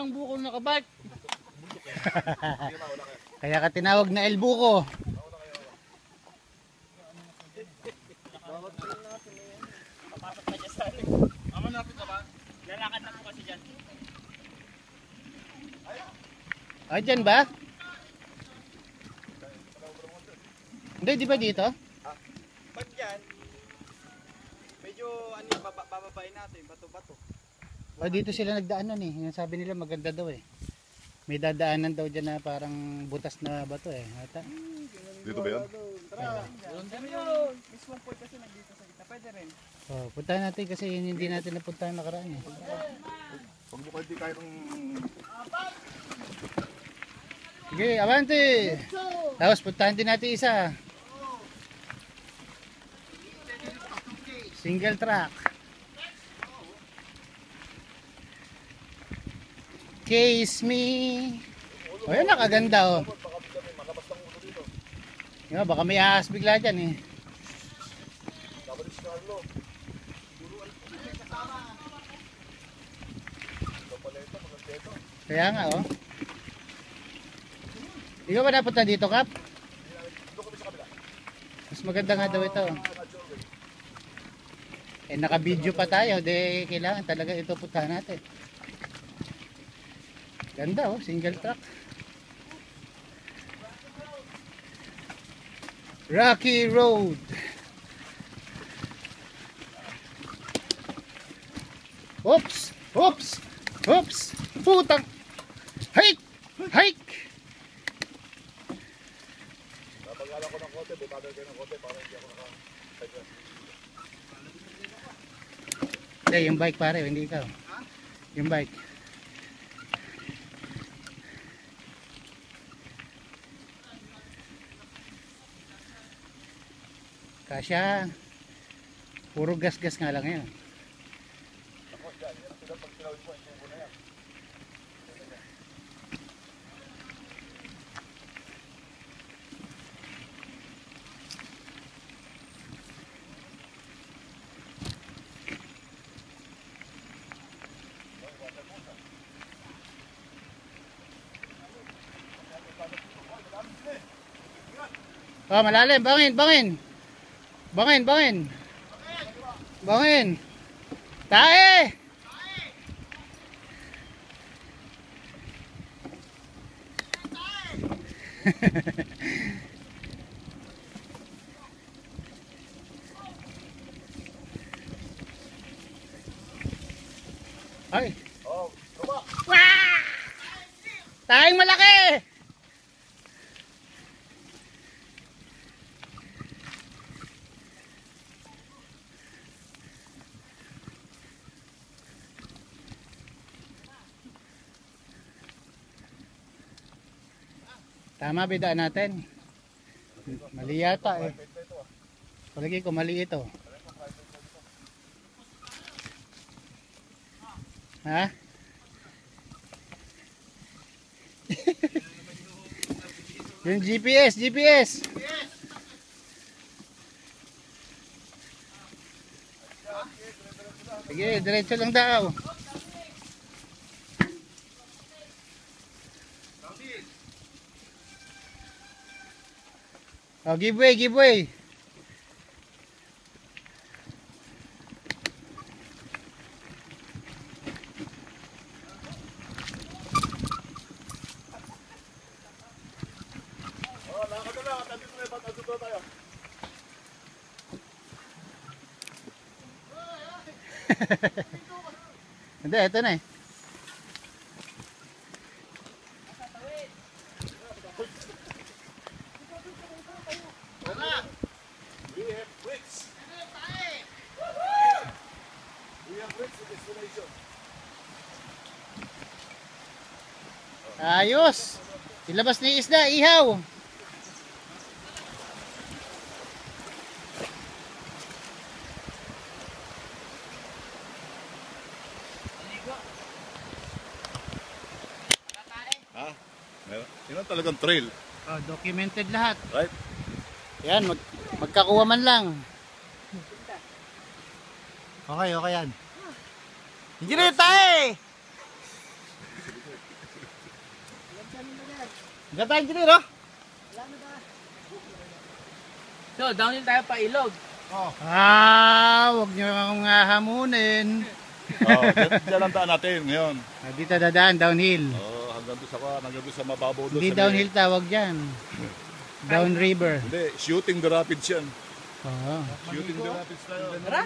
ang bukol nakabike. Kaya ka tinawag na El Buko. Papasok pa dyan sa atin. Napit na ba? Lalakad na po kasi dyan. Ah, dyan ba? Hindi, di ba dito? Pag dyan, medyo ano, bababain natin, bato-bato. O, dito sila nagdaan nun eh. Sabi nila maganda daw eh. May dadaanan daw dyan na parang butas na bato eh. Ata? Dito ba yan? Tara, ano yun? Mismong point kasi nandito sa kita, pwede rin. Oh, puntahan natin kasi yun hindi natin napuntahan nakaraan eh. Pag mo kayo di kaya ng... Sige, avante! Tapos puntahan din natin isa. Single track. Case me. O yan, nakaganda oh. Yan, baka may ahas bigla dyan eh. Kaya nga oh. Ikaw ba napunta dito, Kap? Mas maganda nga daw ito. Eh naka-video pa tayo, de kailangan talaga ito puntahan natin. Ganda oh, single track. Rocky Road. Oops, oops, oops. Putang. Hike, hike. Napag-alam ko ng kote, butagal kayo ng kote para hindi ako naka... Hindi, yung bike pare, hindi ikaw. Yung bike. Kasya. Puro gas-gas nga lang yan. Oh, malalim, bangin, bangin. Bangin, bangin. Bangin. Tae. Ay. Oh, baba! Wah! Taeng malaki. Tama bidaan natin. Mali yata eh. Palagi ko mali ito. Ha? Yung GPS, GPS. Sige, diretso lang daw. Oh, give way, give way. Oh, lakad na lang. Andito na, ba't andito tayo? Hindi, ito na eh. We have bricks. We have bricks to destination. Ayos. Ilabas ni isda, ihaw. Ha? Meron? Yun ang talagang trail. Oh, documented lahat. Right? Yan, magkakuha man lang. Okay, okay yan. Hindi na tayo eh! Gata engineer, oh. So, downhill tayo pa ilog. Huwag nyo akong hamunin. Diyan ang daan natin ngayon. Dito dadaan, downhill. Hanggang doon sa mababaw doon. Hindi sa downhill tawag dyan. Down river. Hindi, shooting the rapids yan. Oo. Shooting the rapids tayo. Tara.